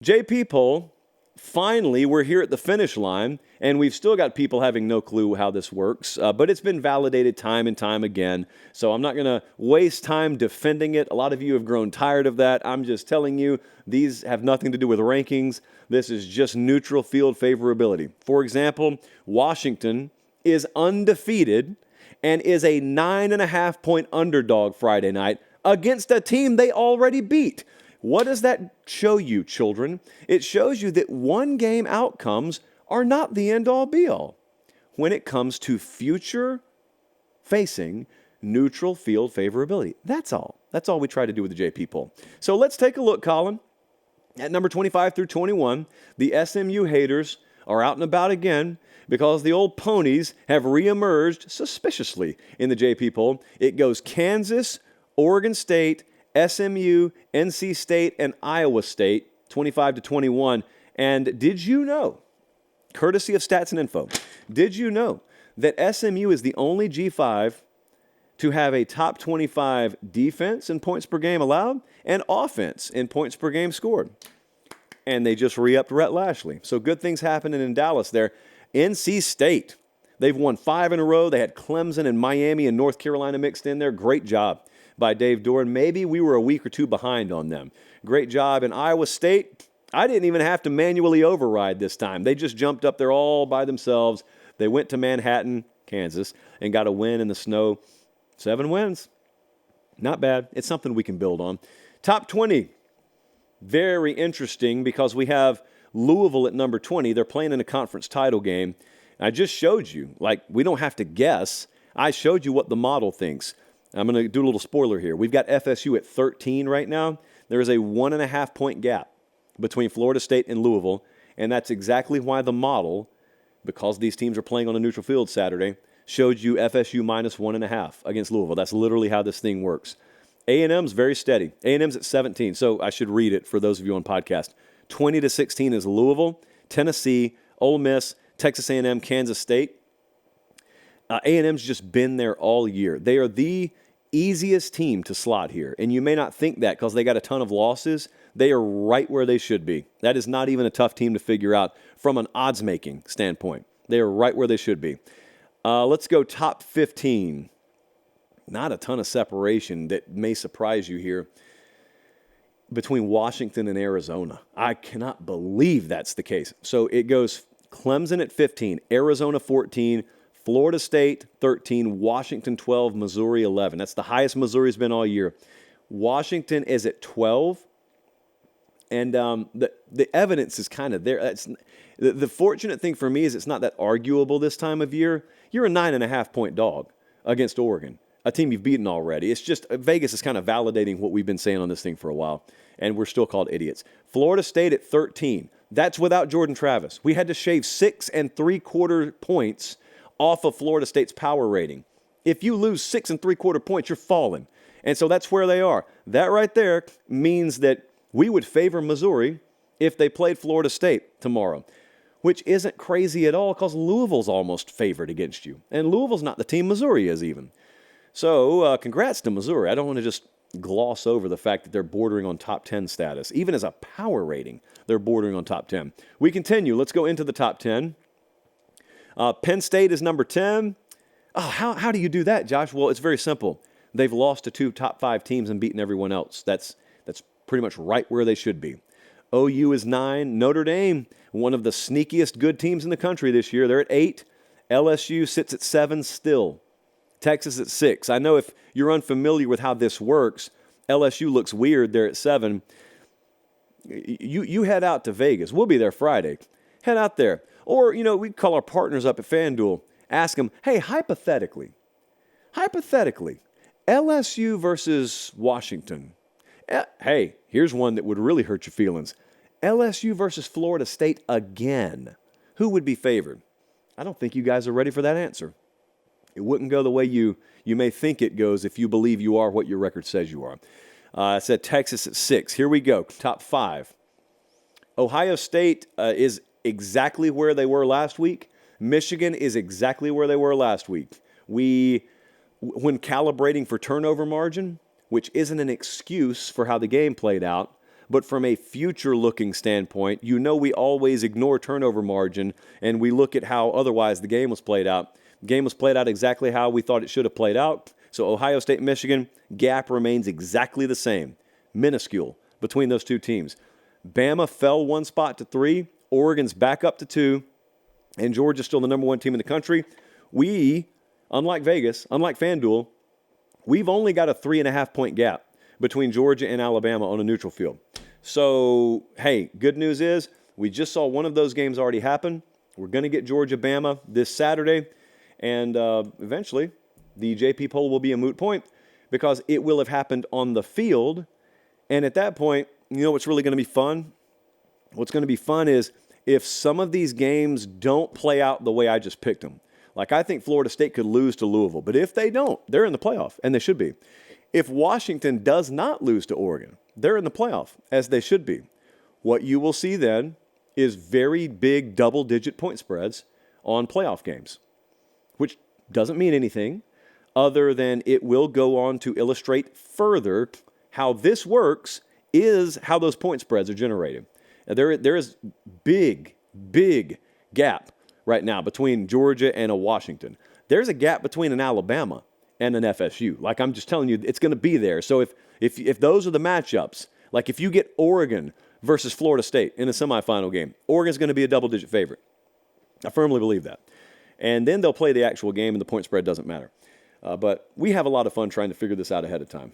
JP poll, finally, we're here at the finish line, and we've still got people having no clue how this works, but it's been validated time and time again, so I'm not going to waste time defending it. A lot of you have grown tired of that. I'm just telling you, these have nothing to do with rankings. This is just neutral field favorability. For example, Washington is undefeated and is a 9.5-point underdog Friday night against a team they already beat. What does that show you, children? It shows you that one-game outcomes are not the end-all be-all when it comes to future-facing neutral field favorability. That's all. That's all we try to do with the JP poll. So let's take a look, Colin. At number 25 through 21, the SMU haters are out and about again because the old ponies have reemerged suspiciously in the JP poll. It goes Kansas, Oregon State, SMU, NC State, and Iowa State, 25 to 21. And did you know, courtesy of Stats and Info, did you know that SMU is the only G5 to have a top 25 defense in points per game allowed and offense in points per game scored? And they just re-upped Rhett Lashley. So good things happening in Dallas there. NC State, they've won 5 in a row. They had Clemson and Miami and North Carolina mixed in there. Great job by Dave Doran. Maybe we were a week or two behind on them. Great job. In Iowa State, I didn't even have to manually override this time. They just jumped up there all by themselves. They went to Manhattan, Kansas, and got a win in the snow. 7 wins. Not bad. It's something we can build on. Top 20. Very interesting because we have Louisville at number 20. They're playing in a conference title game. I just showed you, we don't have to guess. I showed you what the model thinks. I'm going to do a little spoiler here. We've got FSU at 13 right now. There is a 1.5-point gap between Florida State and Louisville, and that's exactly why the model, because these teams are playing on a neutral field Saturday, showed you FSU minus 1.5 against Louisville. That's literally how this thing works. A&M's very steady. A&M's at 17, so I should read it for those of you on podcast. 20 to 16 is Louisville, Tennessee, Ole Miss, Texas A&M, Kansas State. A&M's just been there all year. They are the easiest team to slot here, and you may not think that because they got a ton of losses. They are right where they should be. That is not even a tough team to figure out from an odds-making standpoint. They are right where they should be. Let's go top 15. Not a ton of separation that may surprise you here between Washington and Arizona. I cannot believe that's the case. So it goes Clemson at 15, Arizona 14, Florida State 13, Washington 12, Missouri 11. That's the highest Missouri's been all year. Washington is at 12, and the evidence is kind of there. The fortunate thing for me is it's not that arguable this time of year. You're a 9.5-point dog against Oregon, a team you've beaten already. It's just Vegas is kind of validating what we've been saying on this thing for a while, and we're still called idiots. Florida State at 13. That's without Jordan Travis. We had to shave 6 3/4 points off of Florida State's power rating. If you lose 6 3/4 points, you're falling. And so that's where they are. That right there means that we would favor Missouri if they played Florida State tomorrow, which isn't crazy at all because Louisville's almost favored against you. And Louisville's not the team Missouri is even. So congrats to Missouri. I don't want to just gloss over the fact that they're bordering on top 10 status. Even as a power rating, they're bordering on top 10. We continue. Let's go into the top 10. Penn State is number 10. Oh, how do you do that, Josh? Well, it's very simple. They've lost to 2 top 5 teams and beaten everyone else. That's pretty much right where they should be. OU is 9. Notre Dame, one of the sneakiest good teams in the country this year. They're at 8. LSU sits at 7 still. Texas at 6. I know if you're unfamiliar with how this works, LSU looks weird. They're at 7. You head out to Vegas. We'll be there Friday. Head out there. Or, we call our partners up at FanDuel, ask them, hey, hypothetically, LSU versus Washington. Hey, here's one that would really hurt your feelings. LSU versus Florida State again. Who would be favored? I don't think you guys are ready for that answer. It wouldn't go the way you may think it goes if you believe you are what your record says you are. I said Texas at 6. Here we go, top 5. Ohio State is exactly where they were last week. Michigan is exactly where they were last week. When calibrating for turnover margin, which isn't an excuse for how the game played out, but from a future-looking standpoint, we always ignore turnover margin, and we look at how otherwise the game was played out. The game was played out exactly how we thought it should have played out. So Ohio State, Michigan, gap remains exactly the same, minuscule, between those two teams. Bama fell one spot to 3, Oregon's back up to 2, and Georgia's still the number 1 team in the country. We, unlike Vegas, unlike FanDuel, we've only got a 3.5-point gap between Georgia and Alabama on a neutral field. So, hey, good news is we just saw one of those games already happen. We're going to get Georgia-Bama this Saturday, and eventually the JP poll will be a moot point because it will have happened on the field. And at that point, you know what's really going to be fun? What's going to be fun is if some of these games don't play out the way I just picked them. Like, I think Florida State could lose to Louisville, but if they don't, they're in the playoff, and they should be. If Washington does not lose to Oregon, they're in the playoff, as they should be. What you will see then is very big double-digit point spreads on playoff games, which doesn't mean anything other than it will go on to illustrate further how this works is how those point spreads are generated. There is big gap right now between Georgia and a Washington. There's a gap between an Alabama and an FSU. Like, I'm just telling you, it's going to be there. So if those are the matchups, like if you get Oregon versus Florida State in a semifinal game, Oregon's going to be a double-digit favorite. I firmly believe that. And then they'll play the actual game, and the point spread doesn't matter. But we have a lot of fun trying to figure this out ahead of time.